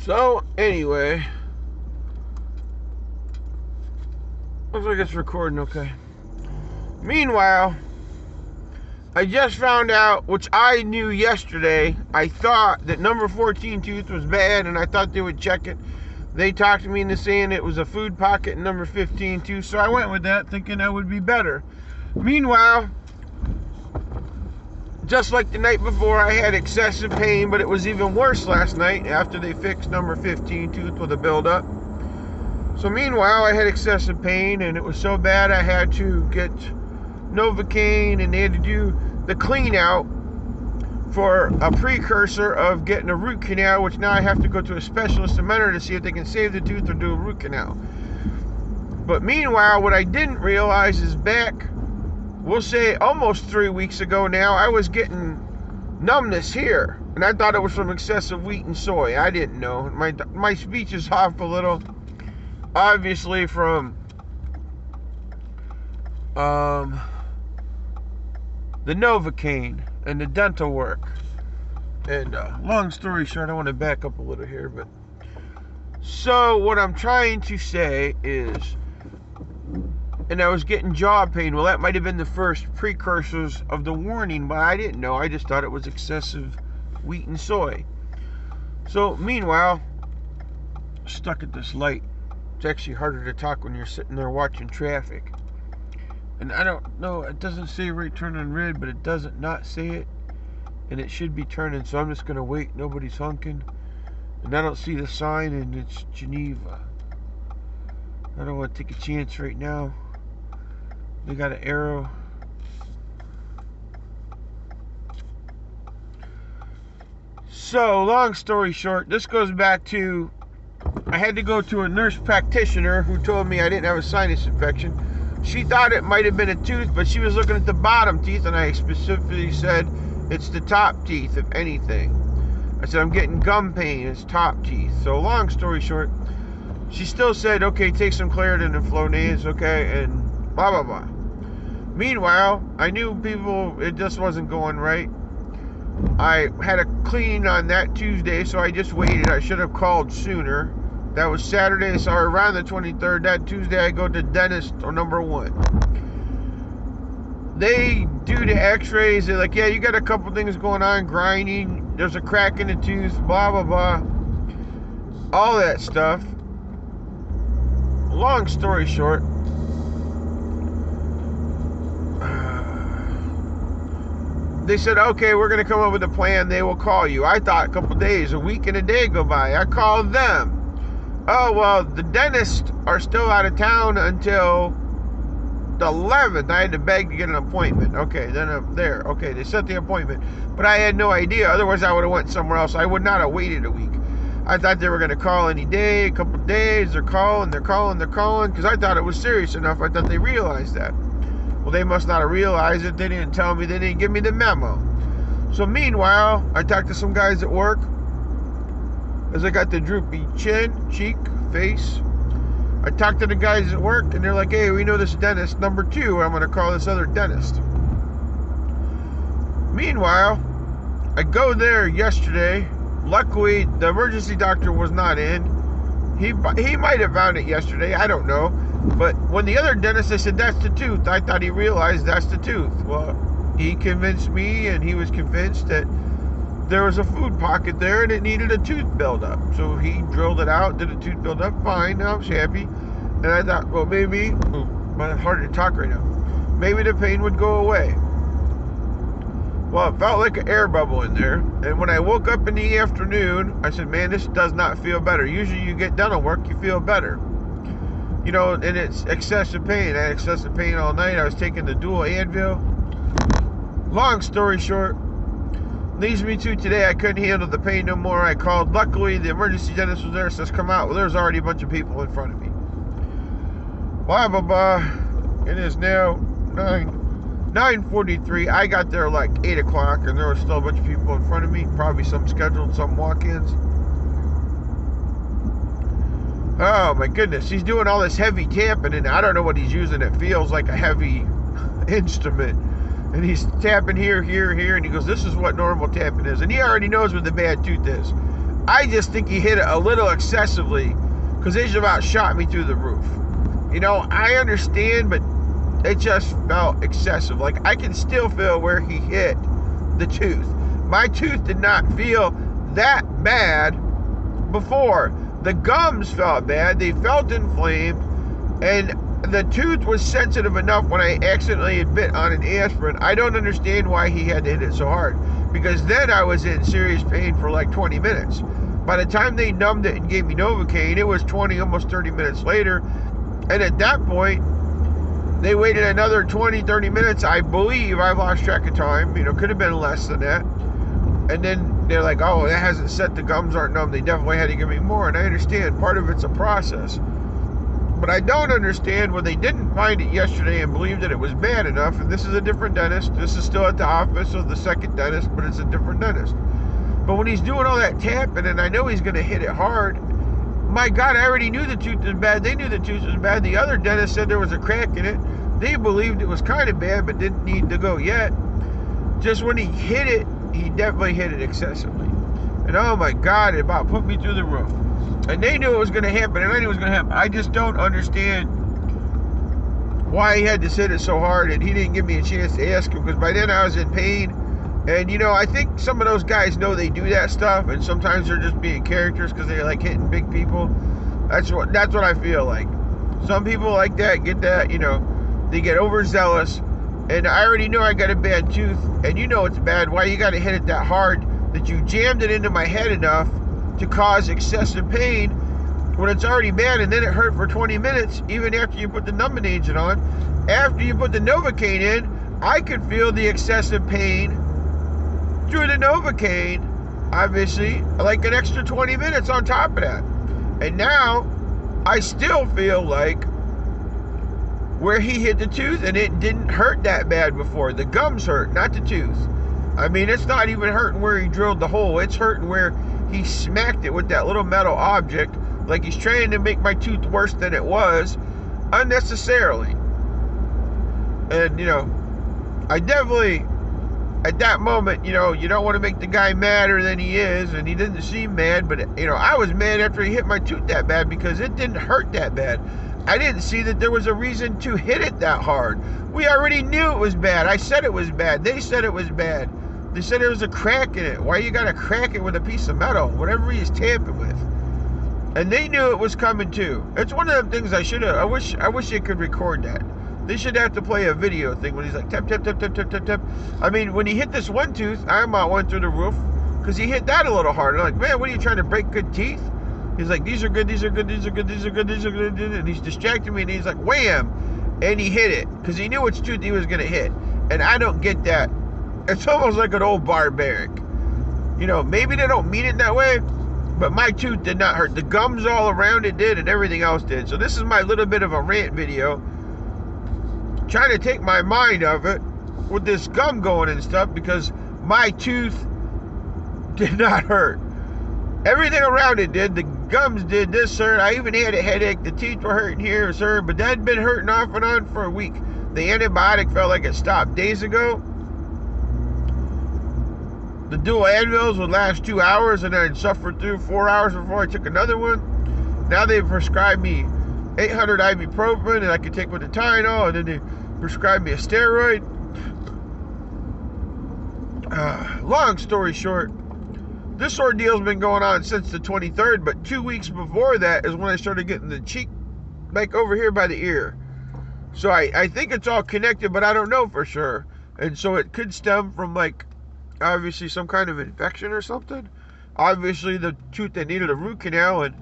So, anyway, looks like it's recording okay. Meanwhile, I just found out, which I knew yesterday, I thought that number 14 tooth was bad and I thought they would check it. They talked to me into saying it was a food pocket in number 15 tooth, so I went with that thinking that would be better. Meanwhile, just like the night before, I had excessive pain, but it was even worse last night after they fixed number 15 tooth with a buildup. So meanwhile, I had excessive pain, and it was so bad I had to get Novocaine, and they had to do the clean out for a precursor of getting a root canal, which now I have to go to a specialist in Mentor to see if they can save the tooth or do a root canal. But meanwhile, what I didn't realize is back, we'll say almost 3 weeks ago now, I was getting numbness here, and I thought it was from excessive wheat and soy. I didn't know. My speech is off a little, obviously from the Novocaine and the dental work. And long story short, I want to back up a little here, but so what I'm trying to say is, and I was getting jaw pain. Well, that might have been the first precursors of the warning, but I didn't know. I just thought it was excessive wheat and soy. So meanwhile, stuck at this light. It's actually harder to talk when you're sitting there watching traffic. And I don't know, it doesn't say right turn on red, but it doesn't not say it. And it should be turning, so I'm just going to wait. Nobody's honking. And I don't see the sign, and it's Geneva. I don't want to take a chance right now. They got an arrow. So, long story short, this goes back to, I had to go to a nurse practitioner who told me I didn't have a sinus infection. She thought it might have been a tooth, but she was looking at the bottom teeth, and I specifically said, it's the top teeth, if anything. I said, I'm getting gum pain, it's top teeth. So, long story short, she still said, okay, take some Claritin and Flonase, okay, and blah, blah, blah. Meanwhile, I knew it just wasn't going right. I had a cleaning on that Tuesday, so I just waited. I should have called sooner. That was Saturday, so around the 23rd. That Tuesday, I go to dentist or number 1. They do the x-rays. They're like, yeah, you got a couple things going on, grinding. There's a crack in the tooth, blah, blah, blah. All that stuff. Long story short, they said, okay, we're going to come up with a plan. They will call you. I thought a couple days, a week and a day go by. I called them. Oh, well, the dentists are still out of town until the 11th. I had to beg to get an appointment. Okay, then I'm there. Okay, they set the appointment. But I had no idea. Otherwise, I would have went somewhere else. I would not have waited a week. I thought they were going to call any day, a couple of days. They're calling, because I thought it was serious enough. I thought they realized that. Well, they must not have realized it. They didn't tell me. They didn't give me the memo. So meanwhile, I talked to some guys at work as I got the droopy chin, cheek, face. I talked to the guys at work, and they're like, hey, we know this dentist, number 2. I'm going to call this other dentist. Meanwhile, I go there yesterday. Luckily, the emergency doctor was not in. He might have found it yesterday. I don't know. But when the other dentist, I said, that's the tooth. I thought he realized that's the tooth. Well, he convinced me, and he was convinced that there was a food pocket there, and it needed a tooth buildup. So he drilled it out, did a tooth buildup. Fine, I was happy. And I thought, well, maybe, it's hard to talk right now. Maybe the pain would go away. Well, it felt like an air bubble in there. And when I woke up in the afternoon, I said, man, this does not feel better. Usually you get dental work, you feel better. You know, and it's excessive pain. I had excessive pain all night. I was taking the dual Advil. Long story short, leads me to today. I couldn't handle the pain no more. I called. Luckily, the emergency dentist was there, says, come out. Well, there's already a bunch of people in front of me. Blah, blah, blah. It is now 9:43. I got there like 8 o'clock, and there was still a bunch of people in front of me. Probably some scheduled, some walk-ins. Oh my goodness, he's doing all this heavy tapping, and I don't know what he's using. It feels like a heavy instrument. And he's tapping here, and he goes, this is what normal tapping is. And he already knows what the bad tooth is. I just think he hit it a little excessively, because it just about shot me through the roof. You know, I understand, but it just felt excessive. Like, I can still feel where he hit the tooth. My tooth did not feel that bad before. The gums felt bad. They felt inflamed. And the tooth was sensitive enough when I accidentally had bit on an aspirin. I don't understand why he had to hit it so hard, because then I was in serious pain for like 20 minutes. By the time they numbed it and gave me Novocaine, it was 20, almost 30 minutes later. And at that point, they waited another 20, 30 minutes. I believe, I've lost track of time. You know, could have been less than that. And then they're like, oh, that hasn't set, the gums aren't numb. They definitely had to give me more. And I understand, part of it's a process. But I don't understand when they didn't find it yesterday and believed that it was bad enough. And this is a different dentist. This is still at the office of the second dentist, but it's a different dentist. But when he's doing all that tapping, and I know he's going to hit it hard, my God, I already knew the tooth was bad. They knew the tooth was bad. The other dentist said there was a crack in it. They believed it was kind of bad, but didn't need to go yet. Just when he hit it, he definitely hit it excessively. And oh my God, it about put me through the roof. And they knew it was going to happen, and I knew it was going to happen. I just don't understand why he had to hit it so hard, and he didn't give me a chance to ask him, because by then I was in pain. And, you know, I think some of those guys know they do that stuff, and sometimes they're just being characters because they like hitting big people. That's what I feel like. Some people like that, get that, you know, they get overzealous. And I already know I got a bad tooth, and you know it's bad. Why you got to hit it that hard that you jammed it into my head enough to cause excessive pain when it's already bad, and then it hurt for 20 minutes, even after you put the numbing agent on. After you put the Novocaine in, I could feel the excessive pain through the Novocaine, obviously, like an extra 20 minutes on top of that. And now, I still feel like where he hit the tooth, and it didn't hurt that bad before. The gums hurt, not the tooth. I mean, it's not even hurting where he drilled the hole. It's hurting where he smacked it with that little metal object, like he's trying to make my tooth worse than it was, unnecessarily. And, you know, I definitely, at that moment, you know, you don't want to make the guy madder than he is, and he didn't seem mad, but, you know, I was mad after he hit my tooth that bad because it didn't hurt that bad. I didn't see that there was a reason to hit it that hard. We already knew it was bad. I said it was bad. They said it was bad. They said there was a crack in it. Why you gotta crack it with a piece of metal? Whatever he's tamping with. And they knew it was coming too. It's one of the things I should have. I wish they could record that. They should have to play a video thing when he's like tap tap tap tap tap tap tap. I mean, when he hit this one tooth, I about went through the roof because he hit that a little harder. I'm like, man, what are you trying to break good teeth? He's like, these are good, these are good, these are good, these are good, these are good, and he's distracting me, and he's like, wham, and he hit it because he knew which tooth he was gonna hit. And I don't get that. It's almost like an old barbaric. You know, maybe they don't mean it that way, but my tooth did not hurt. The gums all around it did, and everything else did. So this is my little bit of a rant video, trying to take my mind off it with this gum going and stuff, because my tooth did not hurt. Everything around it did. The gums did. This hurt. I even had a headache. The teeth were hurting here, sir, but that had been hurting off and on for a week. The antibiotic felt like it stopped days ago. The dual Advils would last 2 hours, and I'd suffer through 4 hours before I took another one. Now they've prescribed me 800 ibuprofen, and I could take with the Tylenol, and then they prescribed me a steroid. Long story short, this ordeal's been going on since the 23rd, but 2 weeks before that is when I started getting the cheek back over here by the ear. So I think it's all connected, but I don't know for sure. And so it could stem from, like, obviously some kind of infection or something. Obviously the tooth that needed a root canal, and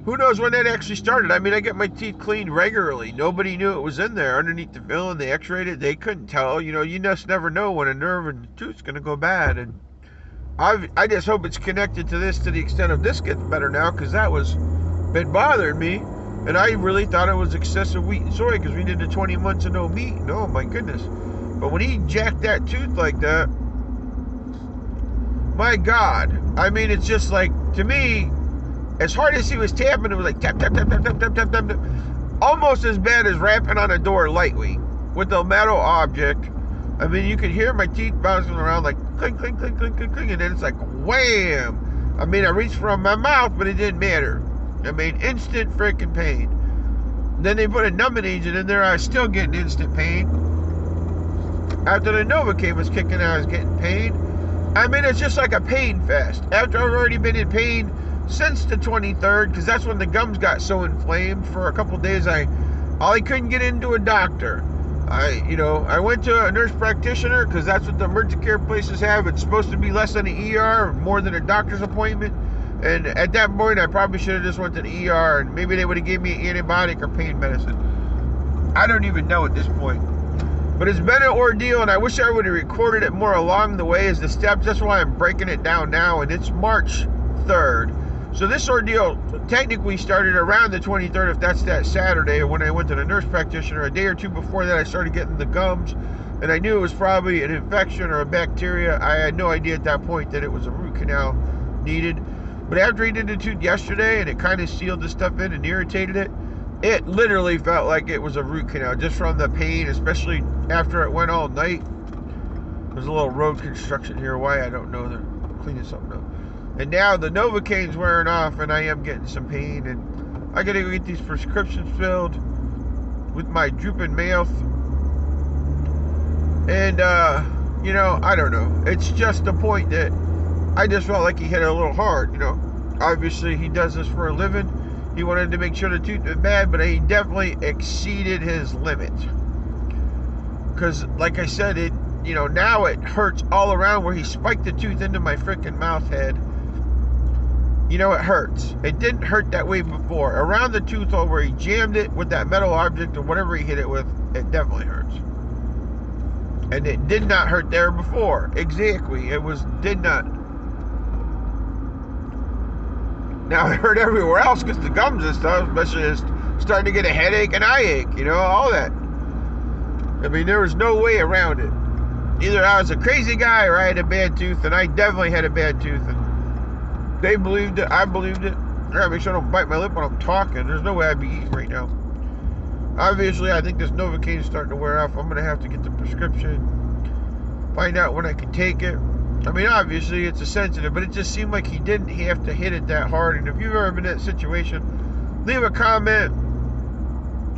who knows when that actually started. I mean, I get my teeth cleaned regularly. Nobody knew it was in there underneath the filling. They x-rayed it. They couldn't tell. You know, you just never know when a nerve in the tooth's going to go bad. And I just hope it's connected to this, to the extent of this gets better now, because that was been bothering me. And I really thought it was excessive wheat and soy because we did the 20 months of no meat. And oh my goodness. But when he jacked that tooth like that, my God. I mean, it's just like, to me, as hard as he was tapping, it was like tap, tap, tap, tap, tap, tap, tap, tap, tap. Almost as bad as rapping on a door lightweight with a metal object. I mean, you could hear my teeth bouncing around like clink, clink, clink, clink, clink, clink, and then it's like wham. I mean, I reached for my mouth, but it didn't matter. I mean, instant freaking pain. Then they put a numbing agent in there. I was still getting instant pain. After the Novocaine was kicking, I was getting pain. I mean, it's just like a pain fest. After I've already been in pain since the 23rd, because that's when the gums got so inflamed. For a couple days, I couldn't get into a doctor. I went to a nurse practitioner because that's what the emergency care places have. It's supposed to be less than an ER, or more than a doctor's appointment. And at that point, I probably should have just went to the ER, and maybe they would have given me an antibiotic or pain medicine. I don't even know at this point. But it's been an ordeal, and I wish I would have recorded it more along the way as the steps. That's why I'm breaking it down now, and it's March 3rd. So this ordeal technically started around the 23rd, if that's that Saturday, when I went to the nurse practitioner. A day or two before that, I started getting the gums, and I knew it was probably an infection or a bacteria. I had no idea at that point that it was a root canal needed. But after he did the tooth yesterday, and it kind of sealed the stuff in and irritated it, it literally felt like it was a root canal, just from the pain, especially after it went all night. There's a little road construction here. Why, I don't know. They're cleaning something up. And now the Novocaine's wearing off, and I am getting some pain, and I gotta go get these prescriptions filled with my drooping mouth. And I don't know. It's just the point that I just felt like he hit it a little hard. Obviously he does this for a living. He wanted to make sure the tooth was bad, but he definitely exceeded his limit. Because, like I said, now it hurts all around where he spiked the tooth into my freaking mouth head. It hurts. It didn't hurt that way before. Around the tooth hole where he jammed it with that metal object or whatever he hit it with, it definitely hurts. And it did not hurt there before. Exactly. Did not. Now it hurt everywhere else because the gums and stuff, especially just starting to get a headache and eye ache, all that. I mean, there was no way around it. Either I was a crazy guy or I had a bad tooth, and I definitely had a bad tooth. And they believed it. I believed it. I gotta make sure I don't bite my lip when I'm talking. There's no way I'd be eating right now. Obviously, I think this Novocaine is starting to wear off. I'm gonna have to get the prescription, find out when I can take it. I mean, obviously, it's a sensitive, but it just seemed like he didn't have to hit it that hard. And if you've ever been in that situation, leave a comment.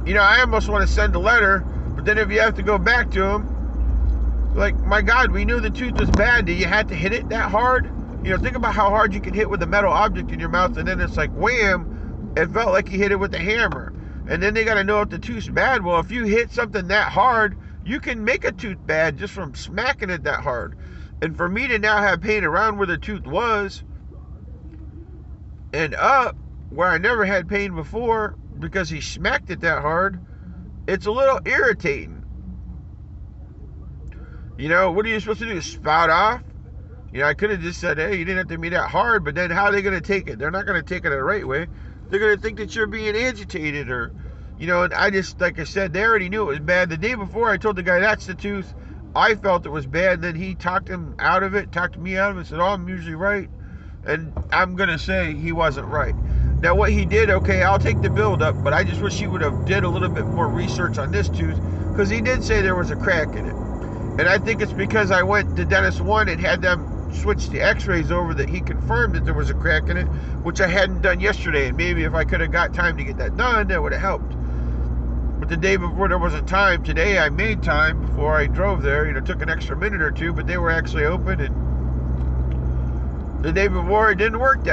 I almost want to send a letter, but then if you have to go back to him, like, my God, we knew the tooth was bad. Did you have to hit it that hard? Think about how hard you can hit with a metal object in your mouth, and then it's like, wham, it felt like you hit it with a hammer. And then they got to know if the tooth's bad. Well, if you hit something that hard, you can make a tooth bad just from smacking it that hard. And for me to now have pain around where the tooth was and up where I never had pain before because he smacked it that hard, it's a little irritating. What are you supposed to do? Spout off? I could have just said, hey, you didn't have to be that hard, but then how are they going to take it? They're not going to take it the right way. They're going to think that you're being agitated or, and I just, like I said, they already knew it was bad. The day before, I told the guy, that's the tooth. I felt it was bad. Then he talked him out of it, talked me out of it, said, oh, I'm usually right. And I'm going to say he wasn't right. Now, what he did, okay, I'll take the build up, but I just wish he would have did a little bit more research on this tooth, because he did say there was a crack in it. And I think it's because I went to Dentist 1 and had them switch the x-rays over that he confirmed that there was a crack in it, which I hadn't done yesterday. And maybe if I could have got time to get that done, that would have helped. But the day before there wasn't time. Today I made time before I drove there. Took an extra minute or two, but they were actually open. And the day before it didn't work that